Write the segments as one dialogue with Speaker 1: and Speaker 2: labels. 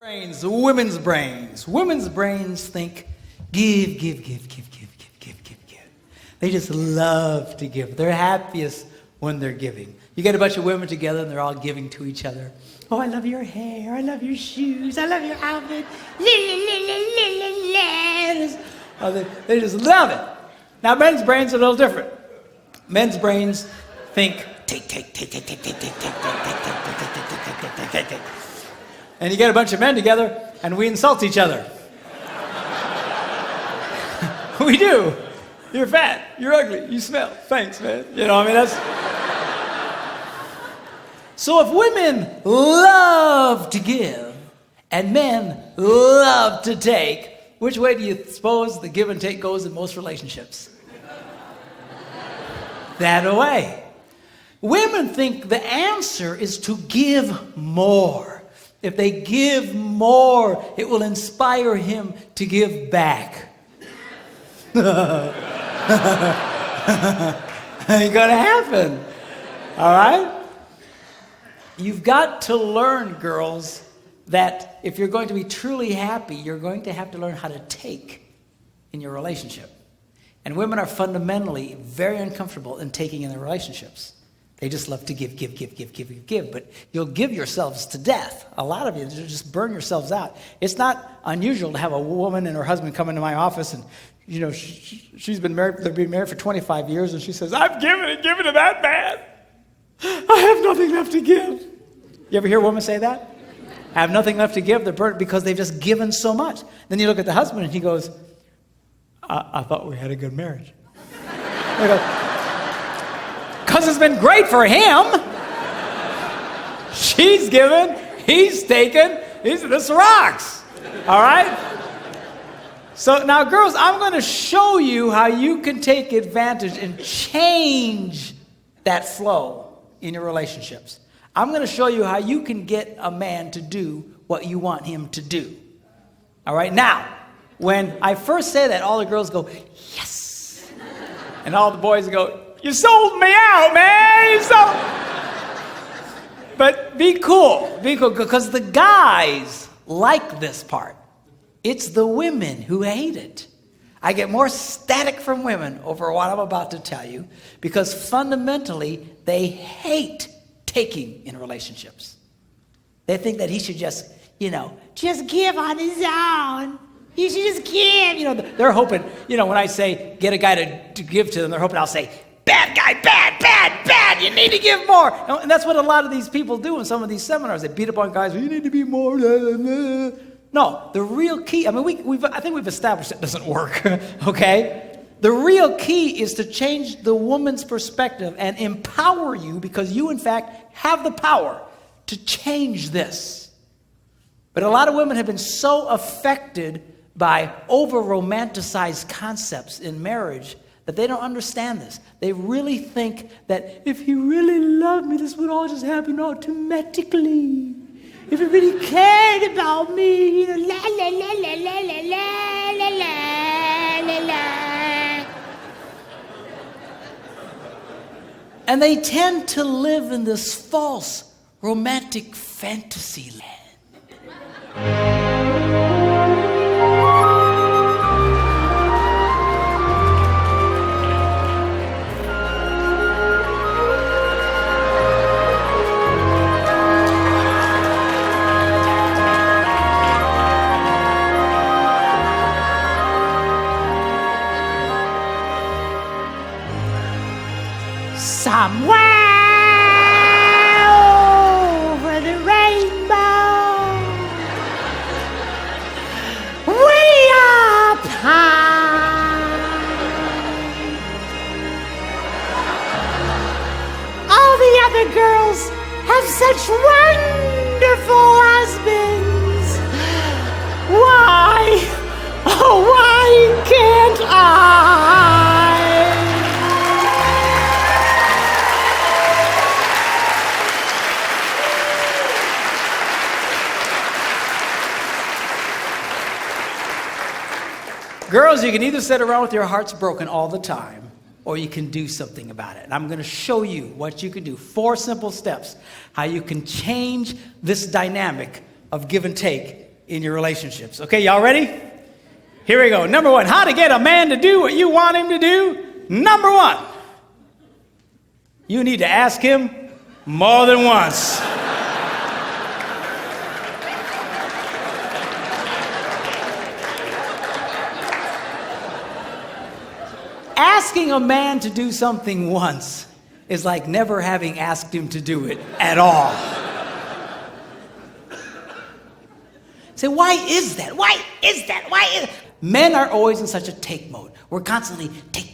Speaker 1: Brains, women's brains. Women's brains think, give, give, give, give, give, give, give, give, give. They just love to give. They're happiest when they're giving. You get a bunch of women together and they're all giving to each other. Oh, I love your hair. I love your shoes. I love your outfit. Oh, they just love it. Now, men's brains are a little different. Men's brains think, take, take, take, take, take, take, take, take, take, take, take, take, take, take, take, take. And you get a bunch of men together, and we insult each other. We do. You're fat. You're ugly. You smell. Thanks, man. You know, I mean, that's... So if women love to give, and men love to take, which way do you suppose the give and take goes in most relationships? That way. Women think the answer is to give more. If they give more, it will inspire him to give back. Ain't gonna happen. All right? You've got to learn, girls, that if you're going to be truly happy, you're going to have to learn how to take in your relationship. And women are fundamentally very uncomfortable in taking in their relationships. They just love to give, give, give, give, give, give, give. But you'll give yourselves to death. A lot of you just burn yourselves out. It's not unusual to have a woman and her husband come into my office and, you know, she's been married, they've been married for 25 years, and she says, I've given to that man. I have nothing left to give. You ever hear a woman say that? I have nothing left to give. They're burnt because they've just given so much. Then you look at the husband and he goes, I thought we had a good marriage. They go, because it's been great for him. She's given, he's taken, this rocks. All right? So now, girls, I'm going to show you how you can take advantage and change that flow in your relationships. I'm going to show you how you can get a man to do what you want him to do. All right? Now, when I first say that, all the girls go, yes. And all the boys go, you sold me out, man. You sold. But be cool, because the guys like this part. It's the women who hate it. I get more static from women over what I'm about to tell you because fundamentally they hate taking in relationships. They think that he should just, just give on his own. You should just give. They're hoping, when I say get a guy to give to them, they're hoping I'll say, bad guy, bad, bad, bad. You need to give more. And that's what a lot of these people do in some of these seminars. They beat up on guys. You need to be more. No, the real key. I mean, I think we've established it doesn't work. Okay, the real key is to change the woman's perspective and empower you because you, in fact, have the power to change this. But a lot of women have been so affected by over-romanticized concepts in marriage that they don't understand this. They really think that if he really loved me, this would all just happen automatically. If he really cared about me, la la la la la la la la la la. And they tend to live in this false romantic fantasy land. Somewhere over the rainbow, way up high, all the other girls have such wonderful husbands. Why, oh, why can't I? Girls, you can either sit around with your hearts broken all the time, or you can do something about it. And I'm going to show you what you can do. 4 simple steps, how you can change this dynamic of give and take in your relationships. Okay, y'all ready? Here we go. Number one, how to get a man to do what you want him to do. Number one, you need to ask him more than once. Asking a man to do something once is like never having asked him to do it at all. Say, why is that? Why is that? Why is it? Men are always in such a take mode. We're constantly take.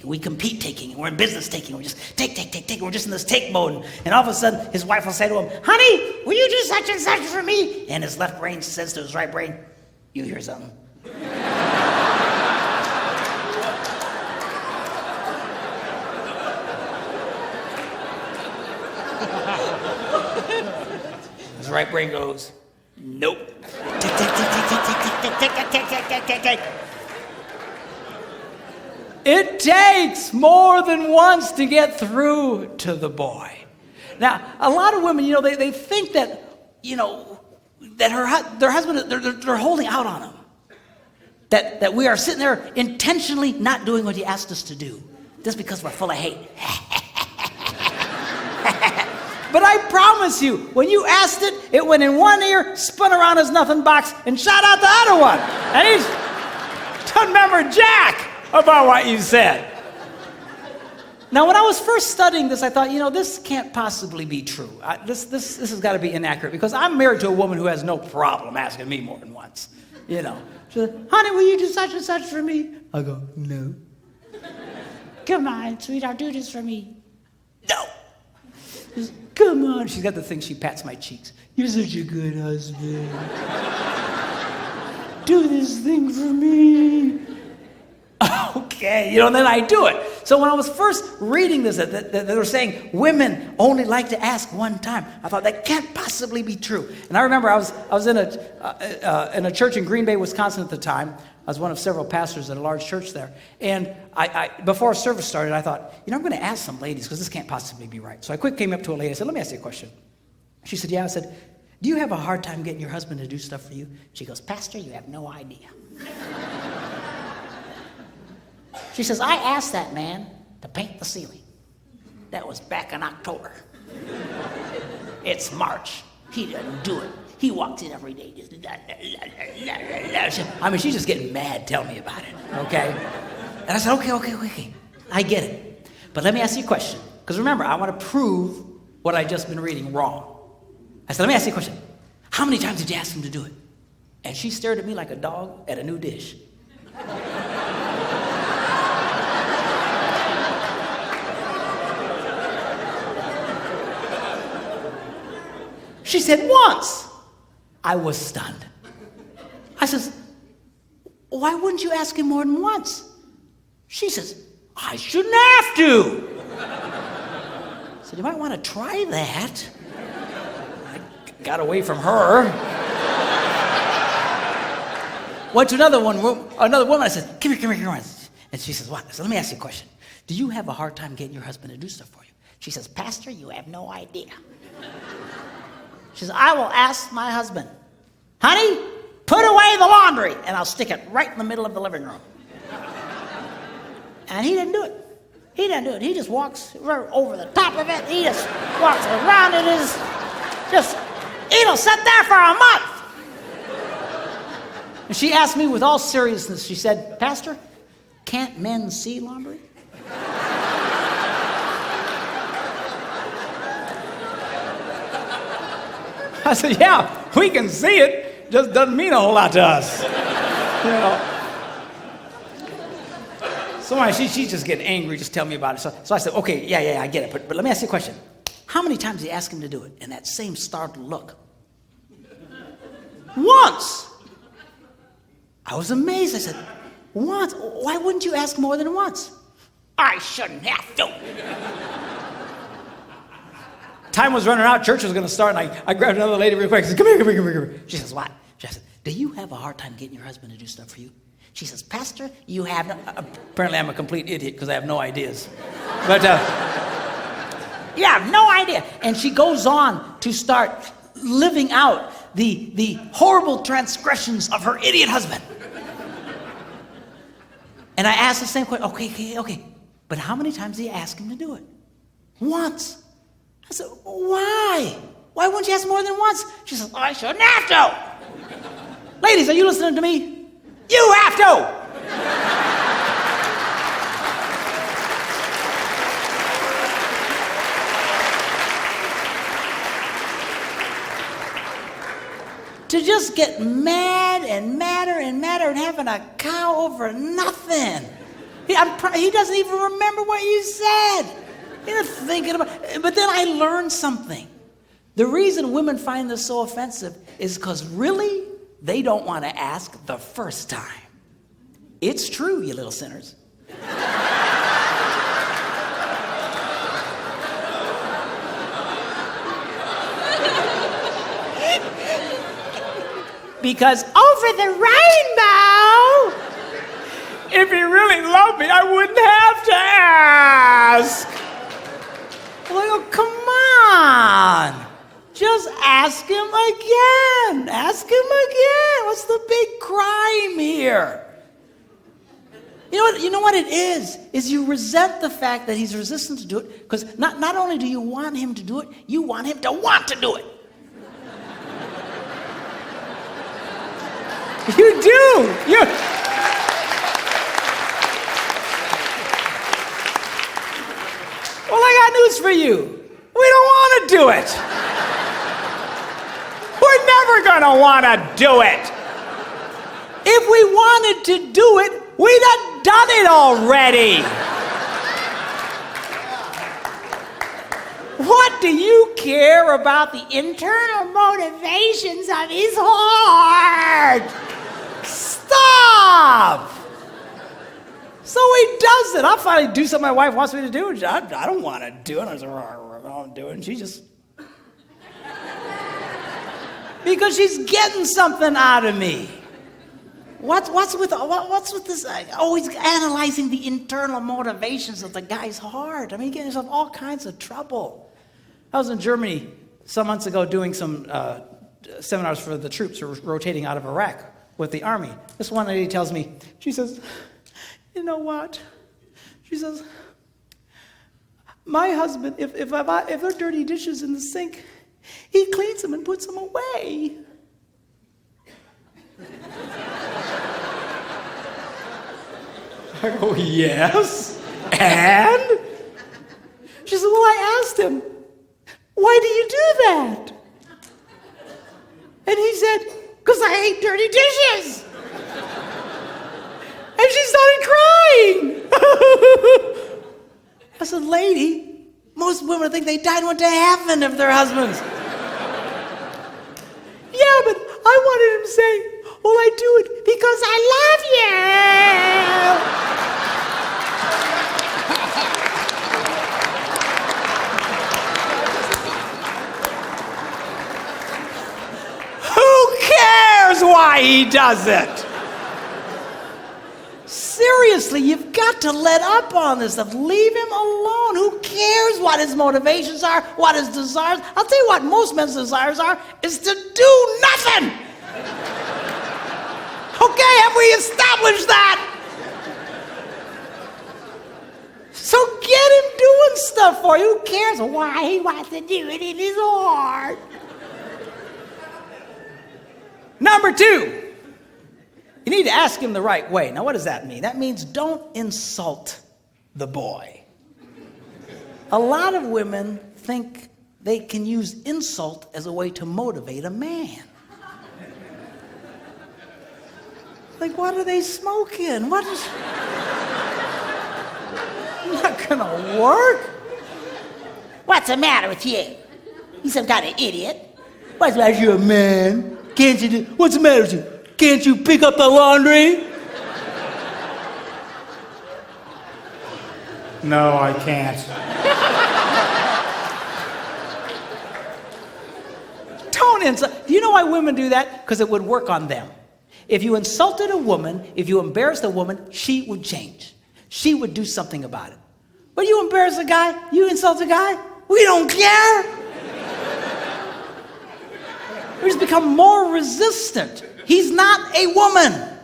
Speaker 1: We compete taking. We're in business taking. We're just take. We're just in this take mode. And all of a sudden, his wife will say to him, honey, will you do such and such for me? And his left brain says to his right brain, you hear something? His right brain goes, nope. Tick. It takes more than once to get through to the boy. Now, a lot of women, they think that, that their husband, they're holding out on him. That we are sitting there intentionally not doing what he asked us to do, just because we're full of hate. But I promise you, when you asked it, it went in one ear, spun around his nothing box, and shot out the other one. And he doesn't remember jack about what you said. Now, when I was first studying this, I thought, this can't possibly be true. This has got to be inaccurate, because I'm married to a woman who has no problem asking me more than once. She said, honey, will you do such and such for me? I go, no. Come on, sweetheart, do this for me. No. Says, come on. She's got the thing, she pats my cheeks. You're such a good husband. Do this thing for me. Okay, then I do it. So when I was first reading this, that they were saying women only like to ask one time, I thought that can't possibly be true. And I remember I was in a church in Green Bay, Wisconsin at the time. I was one of several pastors at a large church there. And I before service started, I thought, I'm going to ask some ladies, because this can't possibly be right. So I quick came up to a lady. I said, let me ask you a question. She said, yeah. I said, do you have a hard time getting your husband to do stuff for you? She goes, Pastor, you have no idea. She says, I asked that man to paint the ceiling. That was back in October. It's March. He doesn't do it. He walks in every day. Just she's just getting mad. Tell me about it, okay? And I said, okay. I get it. But let me ask you a question. Because remember, I want to prove what I just been reading wrong. I said, let me ask you a question. How many times did you ask him to do it? And she stared at me like a dog at a new dish. She said, once. I was stunned. I says, why wouldn't you ask him more than once? She says, I shouldn't have to. I said, you might want to try that. I got away from her. Went to another woman. I said, come here. And she says, what? I said, let me ask you a question. Do you have a hard time getting your husband to do stuff for you? She says, Pastor, you have no idea. She says, I will ask my husband, honey, put away the laundry, and I'll stick it right in the middle of the living room. And he didn't do it. He just walks right over the top of it. He just walks around it. It'll sit there for a month. And she asked me with all seriousness, she said, Pastor, can't men see laundry? I said, yeah, we can see it. Just doesn't mean a whole lot to us. So she's just getting angry. Just tell me about it. So I said, okay, yeah, I get it. But let me ask you a question. How many times did you ask him to do it? And that same startled look. Once. I was amazed. I said, once? Why wouldn't you ask more than once? I shouldn't have to. Time was running out, church was going to start, and I grabbed another lady real quick. I said, come here. She says, what? She said, do you have a hard time getting your husband to do stuff for you? She says, Pastor, you have no... Apparently I'm a complete idiot because I have no ideas. But, you have no idea. And she goes on to start living out the horrible transgressions of her idiot husband. And I asked the same question. Okay. But how many times did you ask him to do it? Once. I said, why? Why wouldn't you ask more than once? She said, I shouldn't have to. Ladies, are you listening to me? You have to. To just get mad and madder and madder and having a cow over nothing. He doesn't even remember what you said. He's not thinking about it. But then I learned something. The reason women find this so offensive is because really, they don't want to ask the first time. It's true, you little sinners. Because over the rainbow, if he really loved me, I wouldn't have to ask. I'm like, oh, come on. Just ask him again. Ask him again. What's the big crime here? You know what it is you resent the fact that he's resistant to do it, because not only do you want him to do it, you want him to want to do it. You do. Well, I got news for you. We don't want to do it. We're never going to want to do it. If we wanted to do it, we'd have done it already. What do you care about the internal motivations of his heart? Stop! So he does it. I'll finally do something my wife wants me to do. I don't want to do it. I say, I'll do it. And she just... because she's getting something out of me. What's with this? Always analyzing the internal motivations of the guy's heart. I mean, getting yourself all kinds of trouble. I was in Germany some months ago doing some seminars for the troops who were rotating out of Iraq with the army. This one lady tells me, she says, you know what? She says, my husband, if there are dirty dishes in the sink, he cleans them and puts them away. I go, yes, and? She said, well, I asked him, why do you do that? And he said, because I hate dirty dishes. And she started crying. I said, lady, most women think they died and went to heaven if their husbands. Yeah, but I wanted him to say, well, I do it because I love you. Why he does it. Seriously, you've got to let up on this stuff. Leave him alone. Who cares what his motivations are, what his desires? I'll tell you what most men's desires are, is to do nothing. Okay, have we established that? So get him doing stuff for you. Who cares why he wants to do it in his heart? Number 2, you need to ask him the right way. Now, what does that mean? That means don't insult the boy. A lot of women think they can use insult as a way to motivate a man. Like, what are they smoking? What is... not gonna work. What's the matter with you? You some kind of idiot. What's the matter with you, a man? Can't you do... what's the matter with you? Can't you pick up the laundry? No, I can't. Don't insult. Do you know why women do that? Because it would work on them. If you insulted a woman, if you embarrassed a woman, she would change. She would do something about it. But you embarrass a guy, you insult a guy, we don't care. He's become more resistant. He's not a woman.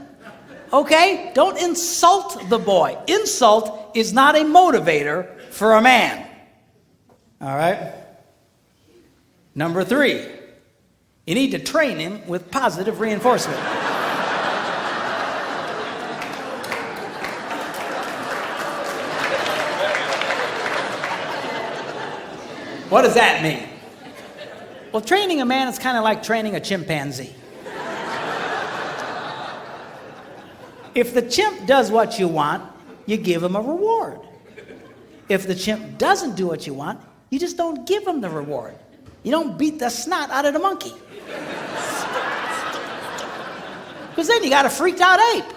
Speaker 1: Okay? Don't insult the boy. Insult is not a motivator for a man. All right? Number 3, you need to train him with positive reinforcement. What does that mean? Well, training a man is kind of like training a chimpanzee. If the chimp does what you want, you give him a reward. If the chimp doesn't do what you want, you just don't give him the reward. You don't beat the snot out of the monkey. Because then you got a freaked out ape.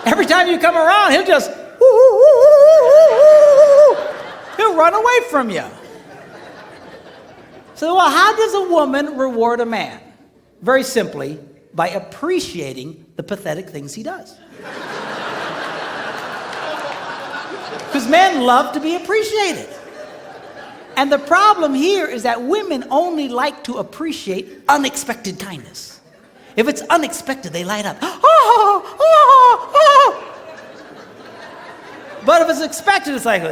Speaker 1: Every time you come around, he'll just, he'll run away from you. So, well, how does a woman reward a man? Very simply, by appreciating the pathetic things he does. Because men love to be appreciated. And the problem here is that women only like to appreciate unexpected kindness. If it's unexpected, they light up. But if it's expected, it's like,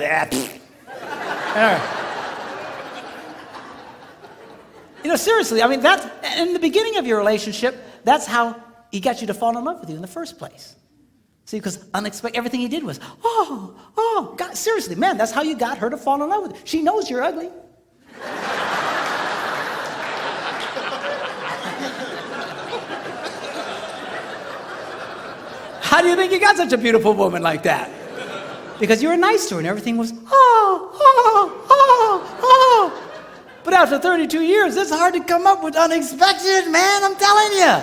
Speaker 1: You know, seriously, I mean, that's, in the beginning of your relationship, that's how he got you to fall in love with you in the first place. See, because everything he did was, God, seriously, man, that's how you got her to fall in love with you. She knows you're ugly. How do you think you got such a beautiful woman like that? Because you were nice to her and everything was, But after 32 years, it's hard to come up with unexpected, man, I'm telling you.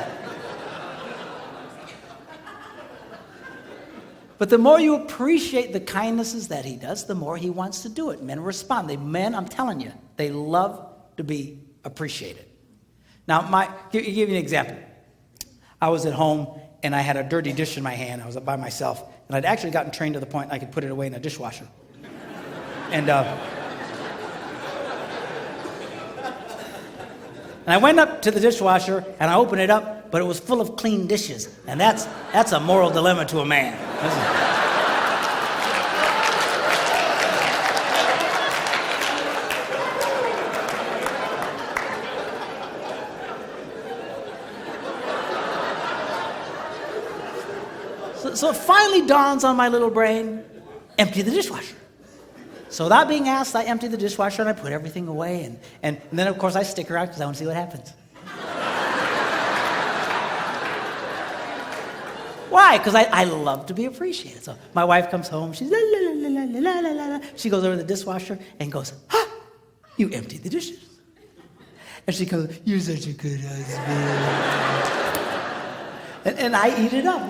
Speaker 1: But the more you appreciate the kindnesses that he does, the more he wants to do it. Men respond. Men, I'm telling you, they love to be appreciated. Now, give you an example. I was at home, and I had a dirty dish in my hand. I was by myself, and I'd actually gotten trained to the point I could put it away in a dishwasher. And I went up to the dishwasher, and I opened it up, but it was full of clean dishes. And that's a moral dilemma to a man. So it finally dawns on my little brain, empty the dishwasher. So without being asked, I emptied the dishwasher and I put everything away. And then, of course, I stick around because I want to see what happens. Why? Because I love to be appreciated. So my wife comes home. She's la, la, la, la, la, la, la, la. She goes over to the dishwasher and goes, you emptied the dishes. And she goes, you're such a good husband. and I eat it up.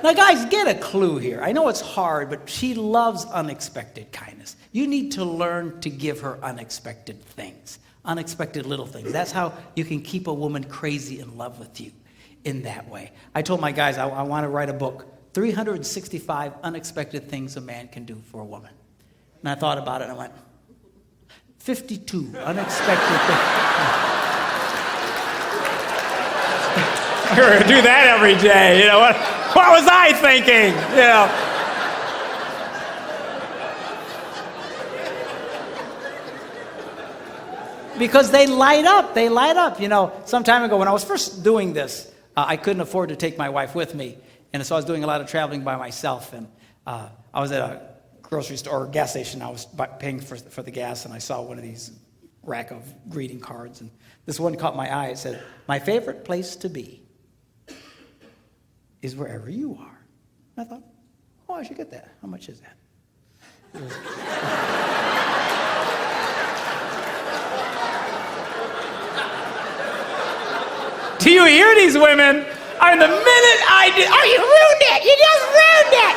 Speaker 1: Now, guys, get a clue here. I know it's hard, but she loves unexpected kindness. You need to learn to give her unexpected things, unexpected little things. That's how you can keep a woman crazy in love with you in that way. I told my guys I want to write a book, 365 unexpected things a man can do for a woman. And I thought about it, and I went, 52 unexpected things. We're going to do that every day. You know, what was I thinking? You know. Because they light up. They light up. You know, some time ago when I was first doing this, I couldn't afford to take my wife with me. And so I was doing a lot of traveling by myself. And I was at a grocery store or gas station. I was paying for the gas, and I saw one of these rack of greeting cards. And this one caught my eye. It said, "My favorite place to be is wherever you are." And I thought, I should get that. How much is that? Do you hear these women? And the minute I did, you ruined it! You just ruined it!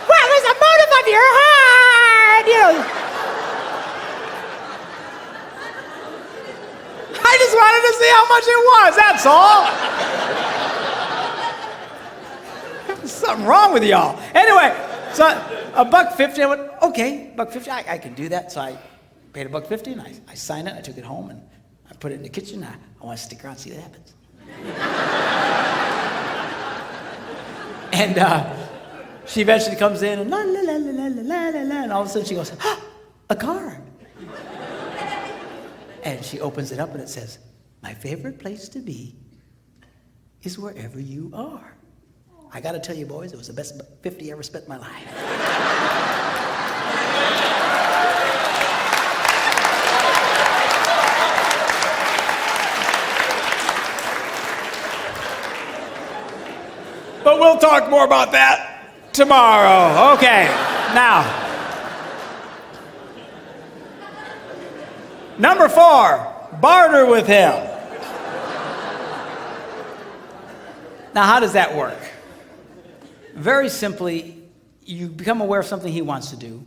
Speaker 1: What was the motive of your heart? You know. I just wanted to see how much it was, that's all. So Something wrong with y'all. Anyway, so $1.50. I went, okay, $1.50. I can do that. So I paid $1.50 and I signed it. I took it home and I put it in the kitchen. I want to stick around and see what happens. And she eventually comes in and la la la la la la la la, and all of a sudden she goes, a card. And she opens it up and it says, my favorite place to be is wherever you are. I got to tell you, boys, it was the best $50 I ever spent in my life. But we'll talk more about that tomorrow. Okay, now. Number 4, barter with him. Now, how does that work? Very simply, you become aware of something he wants to do.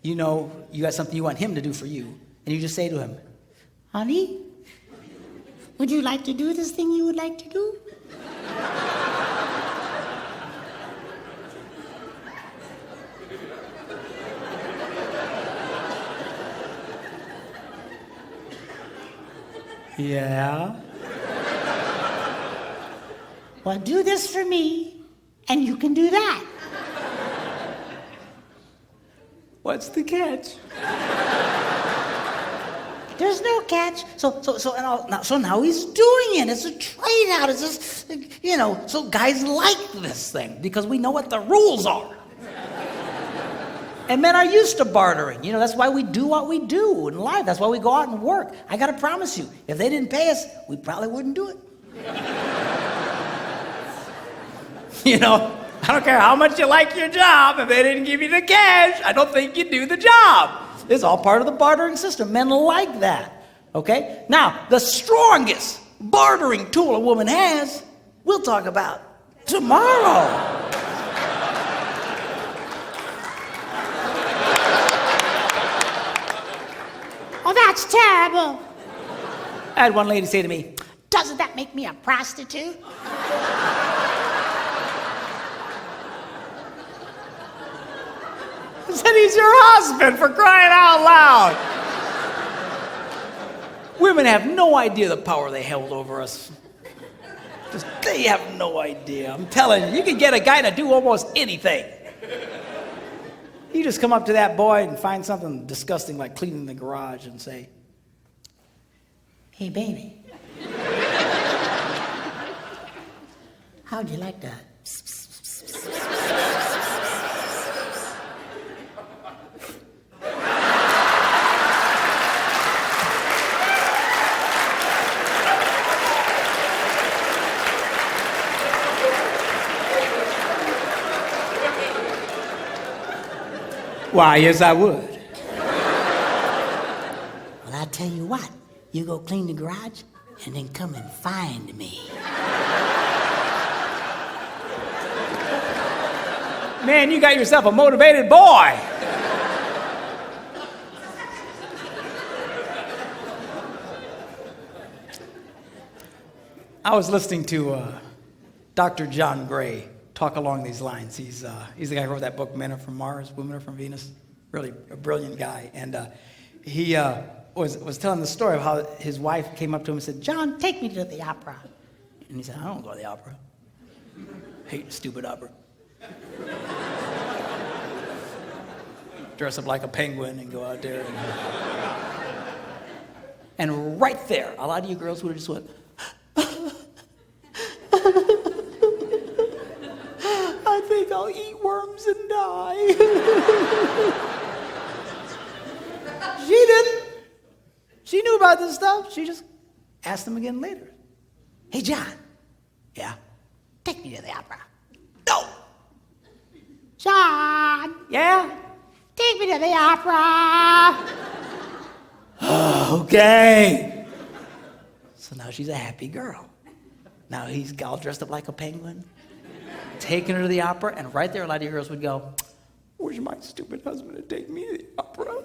Speaker 1: You know you got something you want him to do for you. And you just say to him, honey, would you like to do this thing you would like to do? Yeah. Well, do this for me, and you can do that. What's the catch? There's no catch. So now he's doing it. It's a trade out. It's just, so guys like this thing because we know what the rules are. And men are used to bartering. That's why we do what we do in life. That's why we go out and work. I got to promise you, if they didn't pay us, we probably wouldn't do it. I don't care how much you like your job. If they didn't give you the cash, I don't think you do the job. It's all part of the bartering system. Men like that. Okay? Now, the strongest bartering tool a woman has, we'll talk about tomorrow. Oh, that's terrible. I had one lady say to me, doesn't that make me a prostitute? I said, he's your husband, for crying out loud. Women have no idea the power they held over us. They have no idea. I'm telling you, you can get a guy to do almost anything. You just come up to that boy and find something disgusting like cleaning the garage and say, hey, baby, how'd you like that? Why, yes, I would. Well, I'll tell you what. You go clean the garage and then come and find me. Man, you got yourself a motivated boy. I was listening to Dr. John Gray talk along these lines. He's the guy who wrote that book, Men Are From Mars, Women Are From Venus. Really a brilliant guy. And he was telling the story of how his wife came up to him and said, John, take me to the opera. And he said, I don't go to the opera. Hate stupid opera. Dress up like a penguin and go out there. And right there, a lot of you girls would have just went, I think I'll eat worms and die. She didn't. She knew about this stuff. She just asked him again later. Hey, John. Yeah? Take me to the opera. No. John. Yeah? Take me to the opera. Okay. So now she's a happy girl. Now he's all dressed up like a penguin, taking her to the opera, and right there a lot of you girls would go, where's my stupid husband to take me to the opera?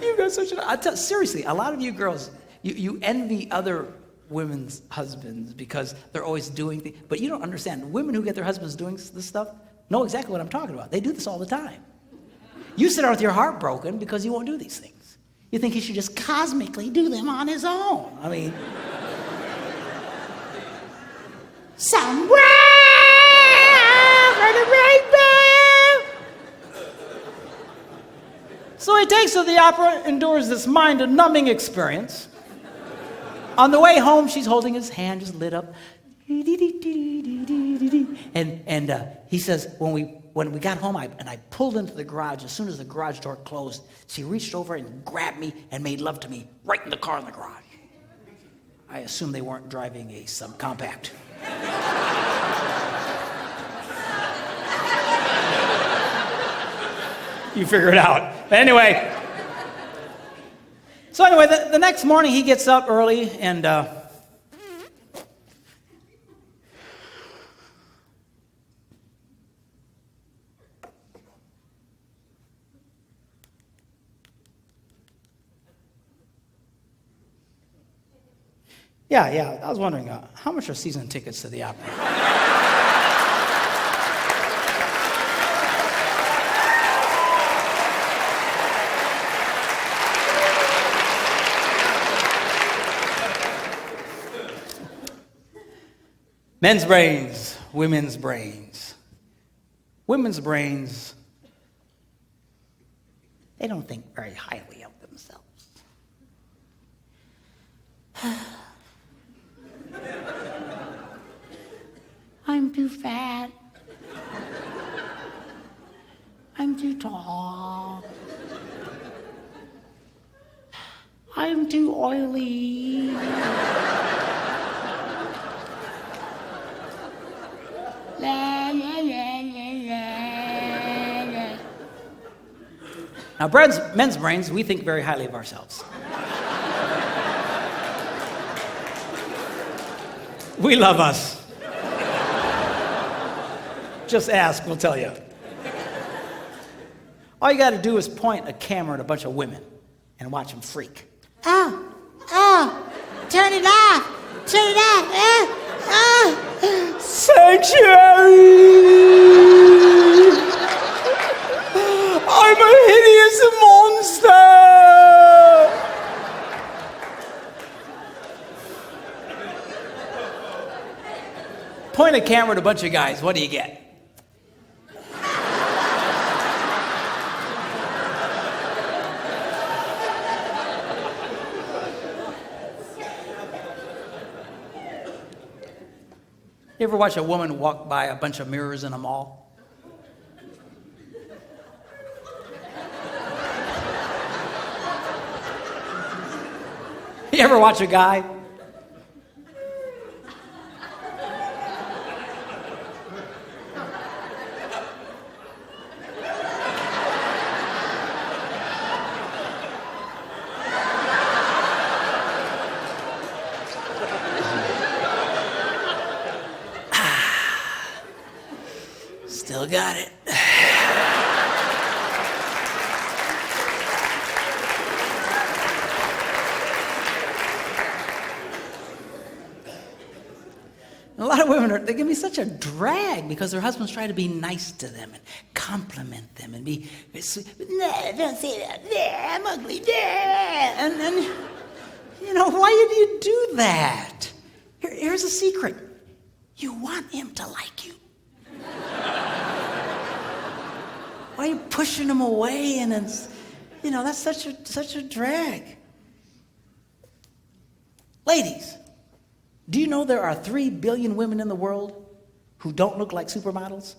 Speaker 1: You got such seriously, a lot of you girls, you envy other women's husbands because they're always doing things. But you don't understand. Women who get their husbands doing this stuff know exactly what I'm talking about. They do this all the time. You sit there with your heart broken because he won't do these things. You think he should just cosmically do them on his own. I mean, somewhere for the rainbow. So he takes her to the opera, endures this mind-numbing experience. On the way home, she's holding his hand, just lit up. And he says, when we got home, I pulled into the garage. As soon as the garage door closed, she reached over and grabbed me and made love to me right in the car in the garage. I assume they weren't driving a subcompact. You figure it out. But anyway. So anyway, the next morning he gets up early and Yeah, I was wondering, how much are season tickets to the opera? Men's brains, women's brains. Women's brains, they don't think very highly of themselves. I'm too fat. I'm too tall. I'm too oily. La, la, la, la, la. Now, men's brains, we think very highly of ourselves. We love us. Just ask, we'll tell you. All you got to do is point a camera at a bunch of women and watch them freak. Oh, turn it off, sanctuary! I'm a hideous monster! Point a camera at a bunch of guys, what do you get? You ever watch a woman walk by a bunch of mirrors in a mall? You ever watch a guy? Still got it. And a lot of women they can be such a drag because their husbands try to be nice to them and compliment them and be sweet. Nah, don't say that. Nah, I'm ugly. Nah. And you know, why do you do that? Here's a secret. You want him to like you. Why are you pushing him away? And it's, you know, that's such a drag. Ladies, do you know there are 3 billion women in the world who don't look like supermodels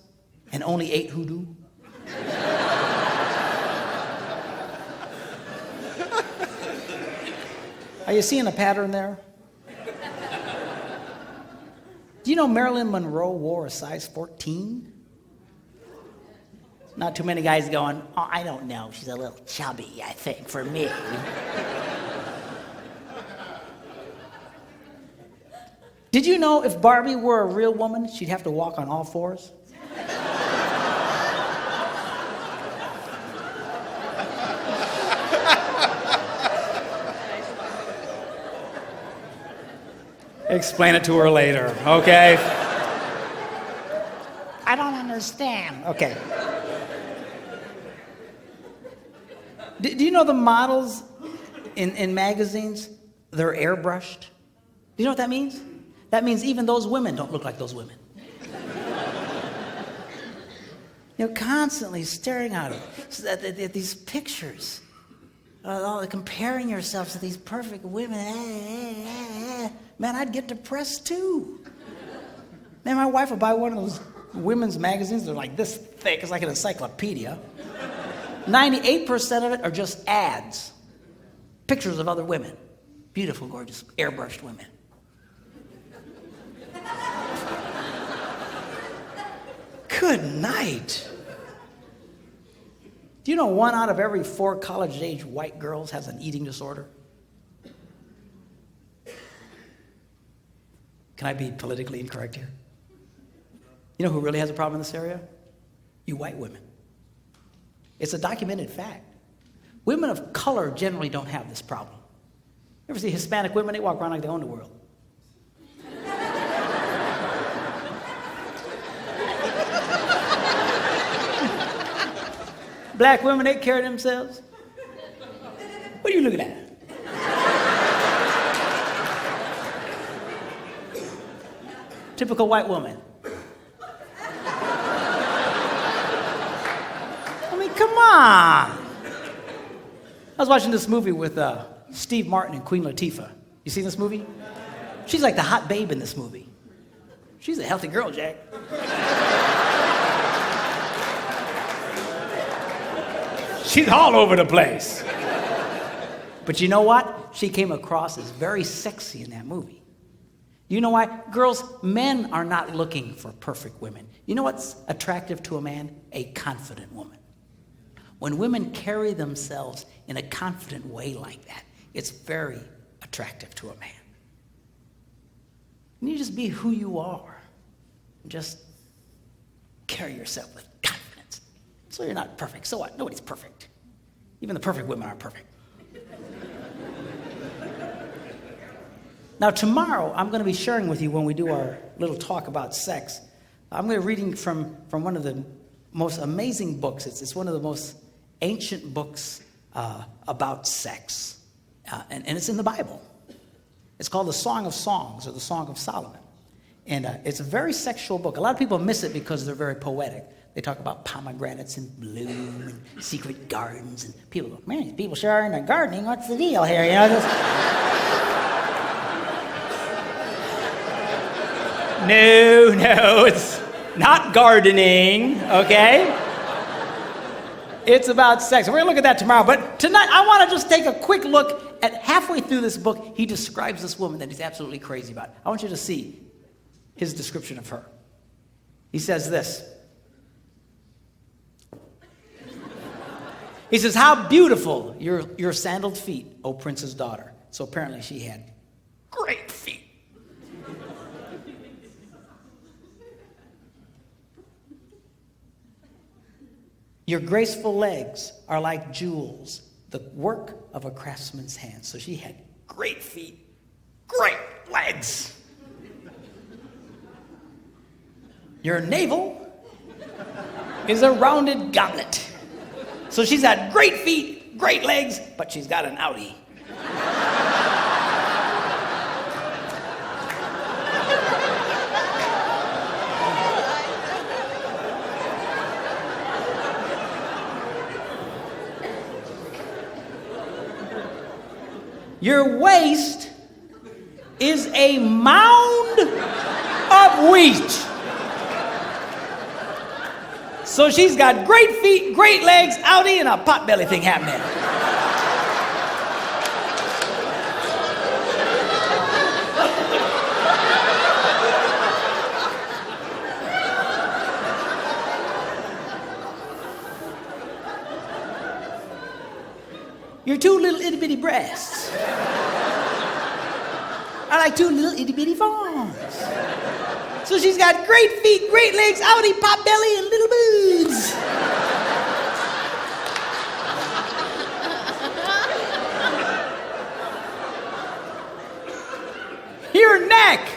Speaker 1: and only 8 who do? Are you seeing a pattern there? Do you know Marilyn Monroe wore a size 14? Not too many guys going, oh, I don't know, she's a little chubby, I think, for me. Did you know if Barbie were a real woman, she'd have to walk on all fours? Explain it to her later, okay? I don't understand. Okay. Do you know the models in magazines, they're airbrushed? Do you know what that means? That means even those women don't look like those women. You're constantly staring at these pictures, comparing yourself to these perfect women. Man, I'd get depressed too. Man, my wife would buy one of those women's magazines. They're like this thick. It's like an encyclopedia. 98% of it are just ads. Pictures of other women. Beautiful, gorgeous, airbrushed women. Good night. Do you know 1 out of every 4 college-age white girls has an eating disorder? Can I be politically incorrect here? You know who really has a problem in this area? You white women. It's a documented fact. Women of color generally don't have this problem. You ever see Hispanic women? They walk around like they own the world. Black women, they carry themselves. What are you looking at? Typical white woman. I mean, come on. I was watching this movie with Steve Martin and Queen Latifah. You seen this movie? She's like the hot babe in this movie. She's a healthy girl, Jack. She's all over the place. But you know what? She came across as very sexy in that movie. You know why? Girls, men are not looking for perfect women. You know what's attractive to a man? A confident woman. When women carry themselves in a confident way like that, it's very attractive to a man. And you just be who you are. Just carry yourself with confidence. So you're not perfect. So what? Nobody's perfect. Even the perfect women aren't perfect. Now, tomorrow, I'm going to be sharing with you when we do our little talk about sex. I'm going to be reading from one of the most amazing books. It's one of the most ancient books about sex. And it's in the Bible. It's called the Song of Songs, or the Song of Solomon. And it's a very sexual book. A lot of people miss it because they're very poetic. They talk about pomegranates in bloom and secret gardens. And people go, man, these people sure are into gardening. What's the deal here? You know, just... No, it's not gardening, okay? It's about sex. We're going to look at that tomorrow. But tonight, I want to just take a quick look at halfway through this book. He describes this woman that he's absolutely crazy about. I want you to see his description of her. He says this. He says, how beautiful your sandaled feet, O prince's daughter. So apparently she had great feet. Your graceful legs are like jewels, the work of a craftsman's hand. So she had great feet, great legs. Your navel is a rounded goblet. So she's got great feet, great legs, but she's got an outie. Your waist is a mound of wheat. So she's got great feet, great legs, outie, and a potbelly thing happening. Your two little itty-bitty breasts are like two little itty-bitty fawns. So she's got great feet, great legs, outie, pot belly, and little boobs. Your neck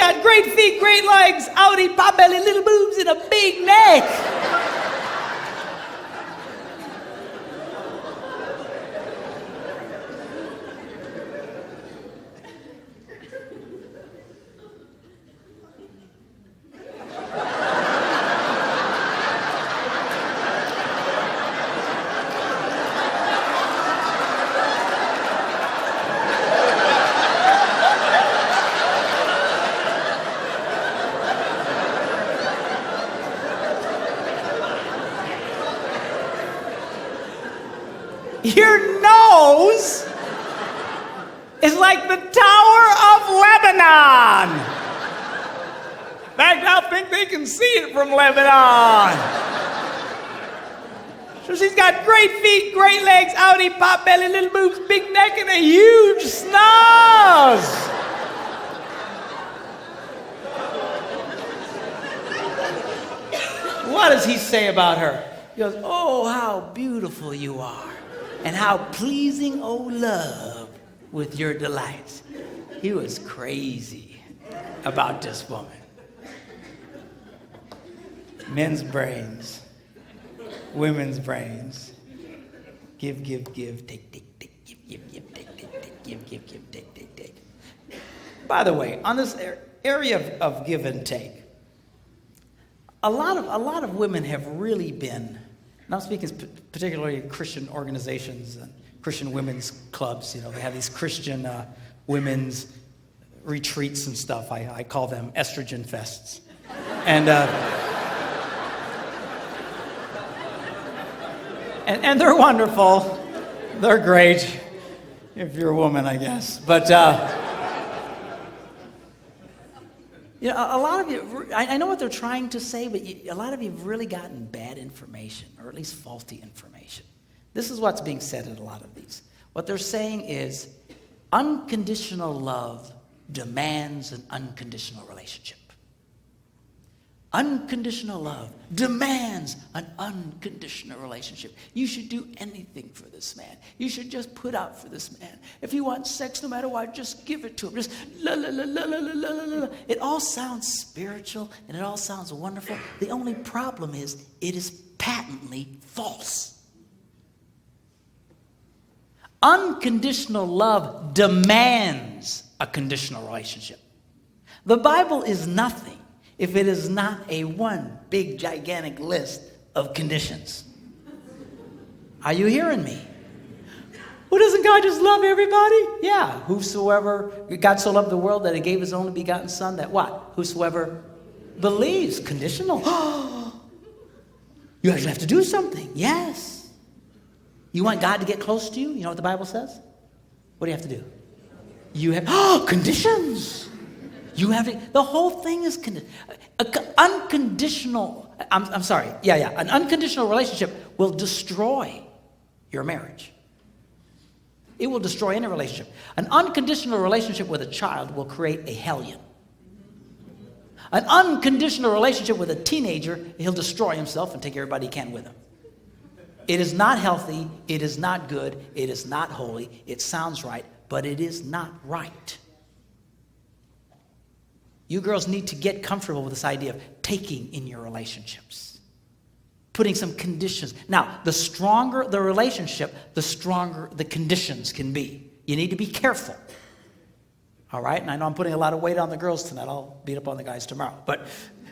Speaker 1: got great feet, great legs, outie, pot belly, little boobs, and a big neck. Your nose is like the Tower of Lebanon. In fact, I think they can see it from Lebanon. So she's got great feet, great legs, outie, pot belly, little boobs, big neck, and a huge snaz. What does he say about her? He goes, oh, how beautiful you are. And how pleasing, O love, with your delights. He was crazy about this woman. Men's brains, women's brains. Give, take, give, take. By the way, on this area of give and take, a lot of women have really been, and I'm speaking particularly Christian organizations and Christian women's clubs. You know, they have these Christian women's retreats and stuff. I call them estrogen fests. And and they're wonderful. They're great if you're a woman, I guess. But you know, a lot of you, I know what they're trying to say, but a lot of you have really gotten bad information, or at least faulty information. This is what's being said in a lot of these. What they're saying is unconditional love demands an unconditional relationship. Unconditional love demands an unconditional relationship. You should do anything for this man. You should just put out for this man. If you want sex, no matter what, just give it to him. Just la la la la la la la la. It all sounds spiritual and it all sounds wonderful. The only problem is it is patently false. Unconditional love demands a conditional relationship. The Bible is nothing if it is not a one big gigantic list of conditions. Are you hearing me? Well, doesn't God just love everybody? Yeah. Whosoever, God so loved the world that he gave his only begotten son, that what? Whosoever believes. Conditional. You actually have to do something. Yes. You want God to get close to you? You know what the Bible says? What do you have to do? You have, conditions. You have to, the whole thing is unconditional. I'm sorry. Yeah. An unconditional relationship will destroy your marriage. It will destroy any relationship. An unconditional relationship with a child will create a hellion. An unconditional relationship with a teenager, he'll destroy himself and take everybody he can with him. It is not healthy. It is not good. It is not holy. It sounds right, but it is not right. You girls need to get comfortable with this idea of taking in your relationships. Putting some conditions. Now, the stronger the relationship, the stronger the conditions can be. You need to be careful. All right? And I know I'm putting a lot of weight on the girls tonight. I'll beat up on the guys tomorrow. But,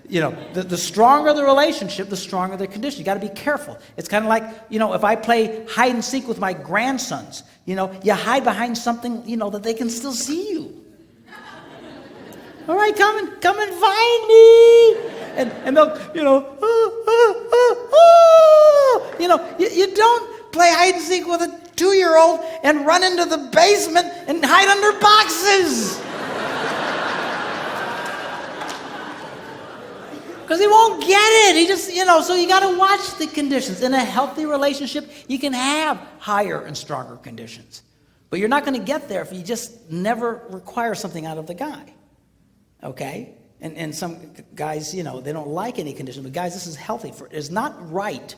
Speaker 1: you know, the stronger the relationship, the stronger the condition. You got to be careful. It's kind of like, you know, if I play hide and seek with my grandsons, you know, you hide behind something, you know, that they can still see you. All right, come and find me. And they'll, you know, you know, you don't play hide and seek with a 2-year-old and run into the basement and hide under boxes. Because he won't get it. He just, you know, so you got to watch the conditions. In a healthy relationship, you can have higher and stronger conditions. But you're not going to get there if you just never require something out of the guy. Okay? And some guys, you know, they don't like any condition. But guys, this is healthy. It's not right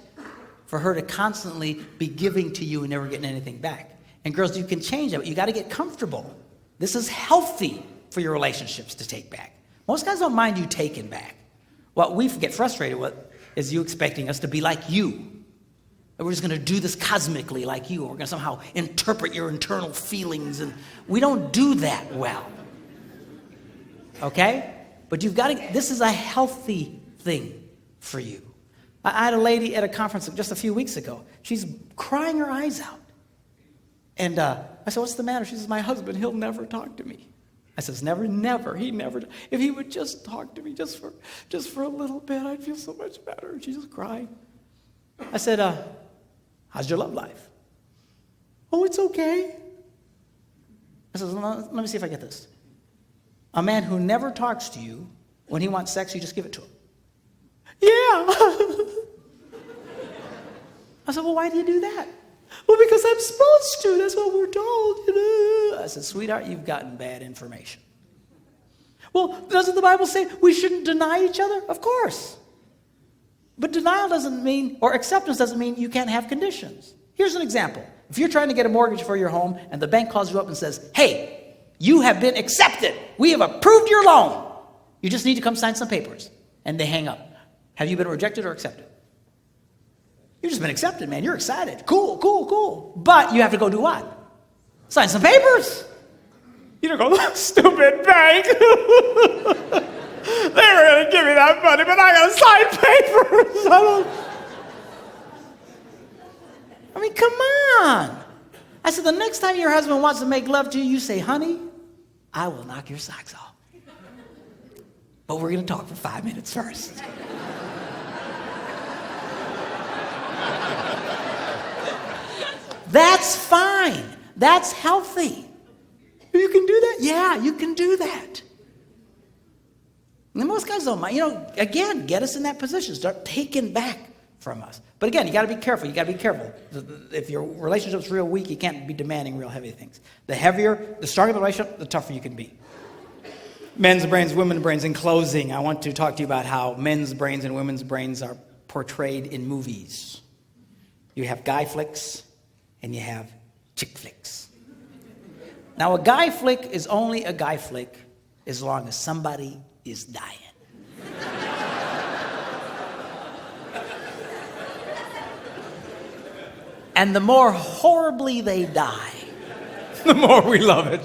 Speaker 1: for her to constantly be giving to you and never getting anything back. And girls, you can change that, but you got to get comfortable. This is healthy for your relationships to take back. Most guys don't mind you taking back. What we get frustrated with is you expecting us to be like you. That we're just going to do this cosmically like you. Or we're going to somehow interpret your internal feelings. And we don't do that well. Okay? But you've got to, this is a healthy thing for you. I had a lady at a conference just a few weeks ago. She's crying her eyes out. And I said, what's the matter? She says, my husband, he'll never talk to me. I says, never. If he would just talk to me just for a little bit, I'd feel so much better. And she just cried. I said, how's your love life? Oh, it's okay. I said, let me see if I get this. A man who never talks to you, when he wants sex, you just give it to him. Yeah. I said, well, why do you do that? Well, because I'm supposed to. That's what we're told. I said, sweetheart, you've gotten bad information. Well, doesn't the Bible say we shouldn't deny each other? Of course. But denial doesn't mean, or acceptance doesn't mean you can't have conditions. Here's an example. If you're trying to get a mortgage for your home and the bank calls you up and says, hey, you have been accepted. We have approved your loan. You just need to come sign some papers. And they hang up. Have you been rejected or accepted? You've just been accepted, man. You're excited. Cool. But you have to go do what? Sign some papers. You don't go, stupid bank. They were going to give me that money, but I got to sign papers. I mean, come on. I said, the next time your husband wants to make love to you, you say, honey, I will knock your socks off. But we're going to talk for 5 minutes first. That's fine. That's healthy. You can do that? Yeah, you can do that. And most guys don't mind. Again, get us in that position. Start taking back from us. But again, you got to be careful. If your relationship's real weak, you can't be demanding real heavy things. The stronger the relationship, the tougher you can be. Men's brains, women's brains. In closing, I want to talk to you about how men's brains and women's brains are portrayed in movies. You have guy flicks and you have chick flicks. Now, a guy flick is only a guy flick as long as somebody is dying. And the more horribly they die, the more we love it.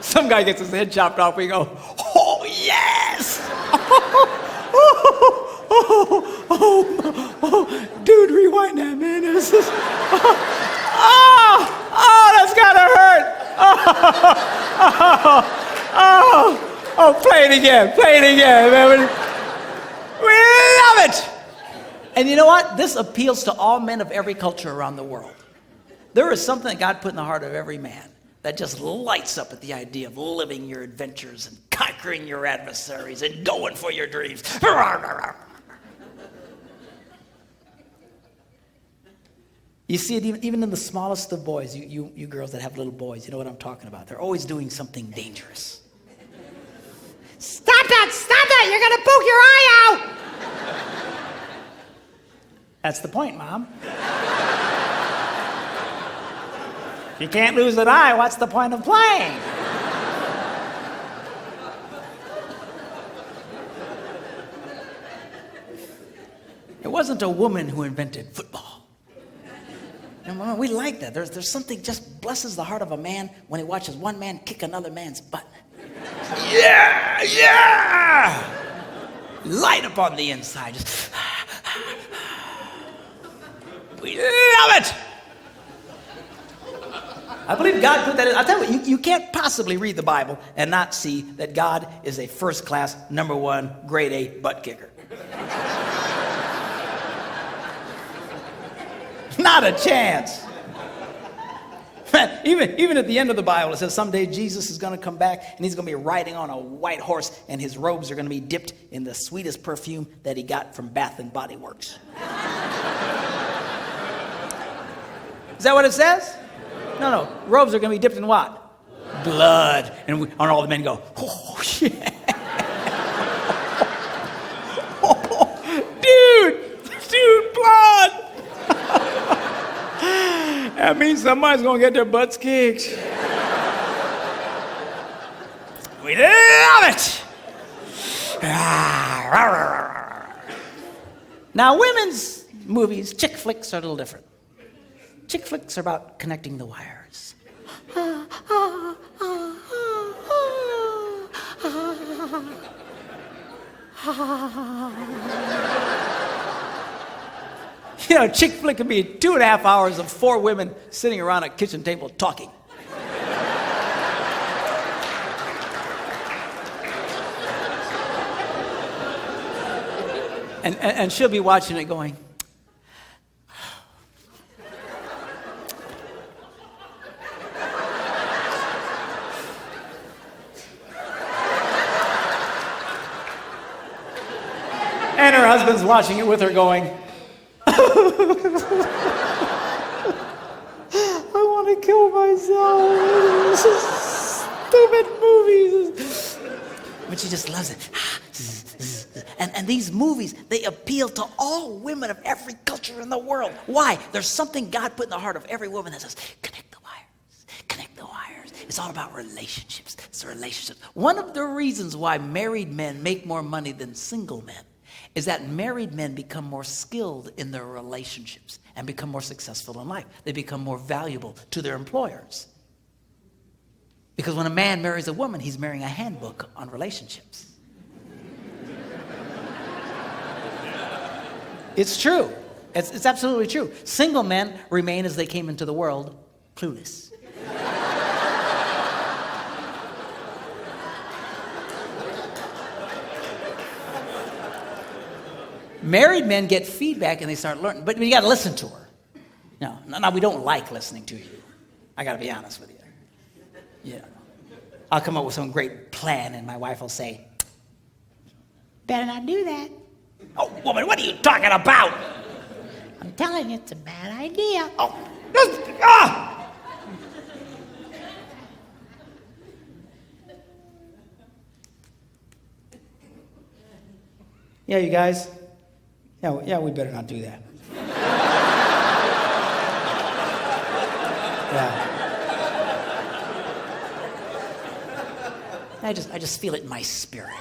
Speaker 1: Some guy gets his head chopped off, we go, oh, yes! Dude, rewind that, man. That's gotta hurt. Play it again, man. We love it. And you know what? This appeals to all men of every culture around the world. There is something that God put in the heart of every man that just lights up at the idea of living your adventures and conquering your adversaries and going for your dreams. You see it even in the smallest of boys, you girls that have little boys, you know what I'm talking about. They're always doing something dangerous. Stop that! You're going to poke your eye out! That's the point, Mom. If you can't lose an eye, what's the point of playing? It wasn't a woman who invented football. And we like that. There's something just blesses the heart of a man when he watches one man kick another man's butt. Yeah! Light up on the inside. Just we love it! I believe God put that in. I'll tell you what, you can't possibly read the Bible and not see that God is a first-class, number 1, grade A butt kicker. Not a chance. Even at the end of the Bible, it says someday Jesus is going to come back and he's going to be riding on a white horse and his robes are going to be dipped in the sweetest perfume that he got from Bath and Body Works. Is that what it says? No. Robes are going to be dipped in what? Blood. And all the men go, oh, shit. Dude, blood. That means somebody's going to get their butts kicked. We love it. Now, women's movies, chick flicks, are a little different. Chick flicks are about connecting the wires. You know, a chick flick can be 2.5 hours of 4 women sitting around a kitchen table talking. And she'll be watching it going, and her husband's watching it with her going, I want to kill myself. This is stupid movies. But she just loves it. And these movies, they appeal to all women of every culture in the world. Why? There's something God put in the heart of every woman that says, connect the wires, connect the wires. It's all about relationships. It's the relationships. One of the reasons why married men make more money than single men is that married men become more skilled in their relationships and become more successful in life. They become more valuable to their employers. Because when a man marries a woman, he's marrying a handbook on relationships. It's true. It's absolutely true. Single men remain as they came into the world, clueless. Married men get feedback and they start learning, but you got to listen to her. No, we don't like listening to you. I got to be honest with you. Yeah. I'll come up with some great plan and my wife will say, better not do that. Oh, woman, what are you talking about? I'm telling you, it's a bad idea. Yeah, you guys. Yeah, we better not do that. Yeah. I just feel it in my spirit.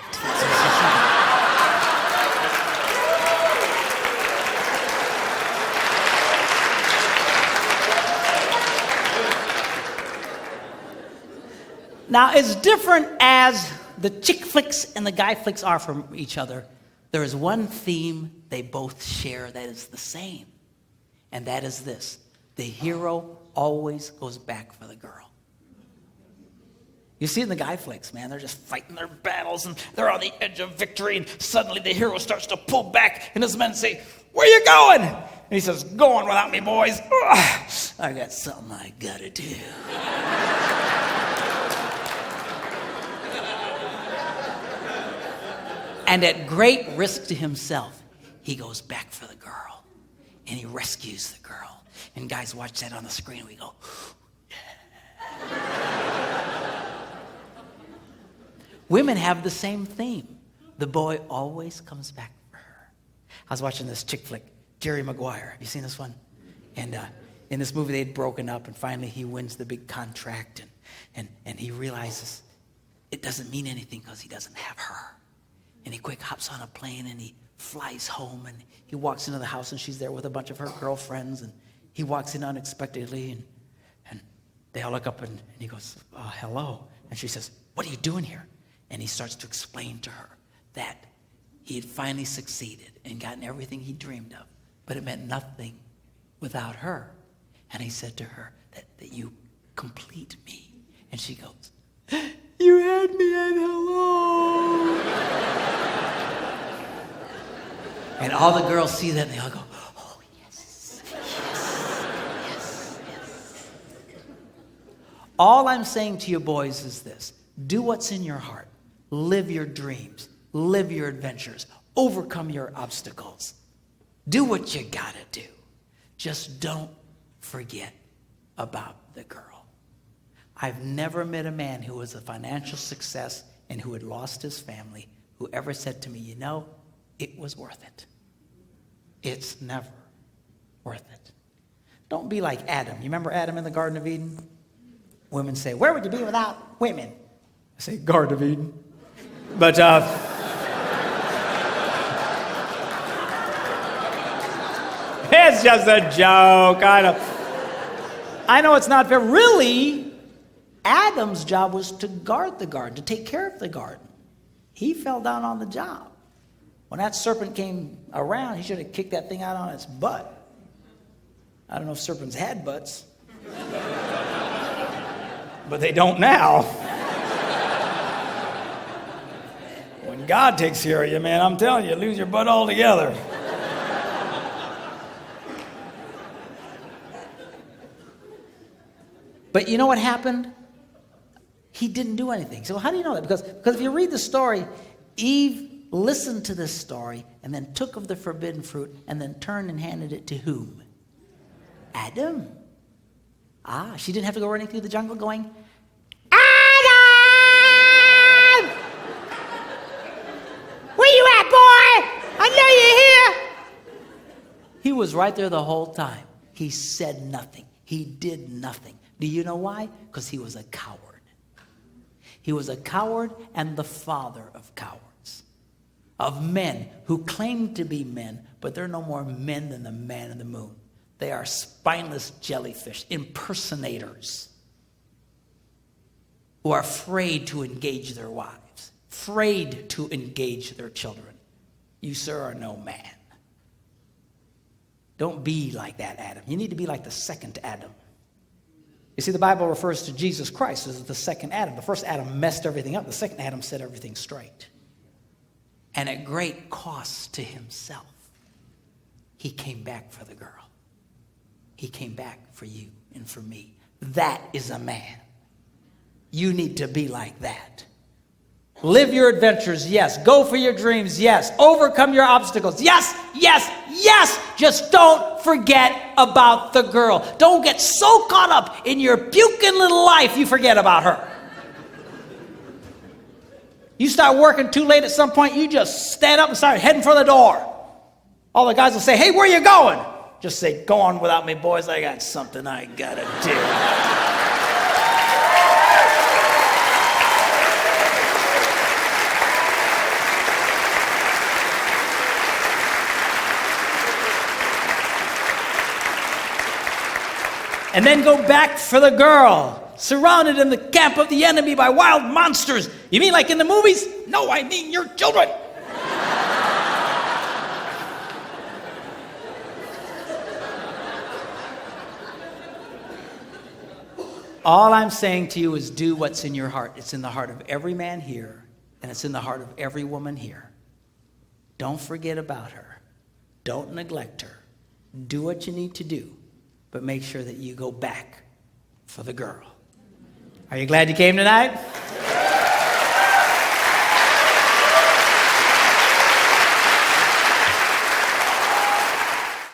Speaker 1: Now, as different as the chick flicks and the guy flicks are from each other, there is one theme they both share that is the same. And that is this. The hero always goes back for the girl. You see it in the guy flicks, man. They're just fighting their battles and they're on the edge of victory. And suddenly the hero starts to pull back and his men say, where you going? And he says, going without me, boys. Ugh, I got something I gotta do. And at great risk to himself, he goes back for the girl. And he rescues the girl. And guys watch that on the screen and we go, yeah. Women have the same theme. The boy always comes back for her. I was watching this chick flick, Jerry Maguire. Have you seen this one? And in this movie, they'd broken up, and finally he wins the big contract. And he realizes it doesn't mean anything because he doesn't have her. And he quick hops on a plane and he flies home and he walks into the house and she's there with a bunch of her girlfriends and he walks in unexpectedly and they all look up and he goes, hello. And she says, what are you doing here? And he starts to explain to her that he had finally succeeded and gotten everything he dreamed of, but it meant nothing without her. And he said to her that you complete me. And she goes, you had me at hello. And all the girls see that and they all go, oh, yes, yes, yes, yes. All I'm saying to you boys is this. Do what's in your heart. Live your dreams. Live your adventures. Overcome your obstacles. Do what you gotta do. Just don't forget about the girl. I've never met a man who was a financial success and who had lost his family who ever said to me, you know, it was worth it. It's never worth it. Don't be like Adam. You remember Adam in the Garden of Eden? Women say, where would you be without women? I say Garden of Eden. But it's just a joke. I know it's not fair. Really, Adam's job was to guard the garden, to take care of the garden. He fell down on the job. When that serpent came around, he should have kicked that thing out on its butt. I don't know if serpents had butts. But they don't now. When God takes care of you, man, I'm telling you, lose your butt altogether. But you know what happened? He didn't do anything. So how do you know that? Because if you read the story, Eve listened to this story and then took of the forbidden fruit and then turned and handed it to whom? Adam. She didn't have to go running through the jungle going, Adam! Where you at, boy? I know you're here. He was right there the whole time. He said nothing. He did nothing. Do you know why? Because he was a coward. He was a coward and the father of cowards. Of men who claim to be men, but they're no more men than the man in the moon. They are spineless jellyfish, impersonators, who are afraid to engage their wives, afraid to engage their children. You, sir, are no man. Don't be like that, Adam. You need to be like the second Adam. You see, the Bible refers to Jesus Christ as the second Adam. The first Adam messed everything up. The second Adam set everything straight. And at great cost to himself, he came back for the girl. He came back for you and for me. That is a man. You need to be like that. Live your adventures, yes. Go for your dreams, yes. Overcome your obstacles, yes, yes, yes. Just don't forget about the girl. Don't get so caught up in your puking little life you forget about her. You start working too late at some point, you just stand up and start heading for the door. All the guys will say, hey, where are you going? Just say, go on without me, boys. I got something I gotta do. And then go back for the girl, surrounded in the camp of the enemy by wild monsters. You mean like in the movies? No, I mean your children. All I'm saying to you is do what's in your heart. It's in the heart of every man here, and it's in the heart of every woman here. Don't forget about her. Don't neglect her. Do what you need to do, but make sure that you go back for the girl. Are you glad you came tonight?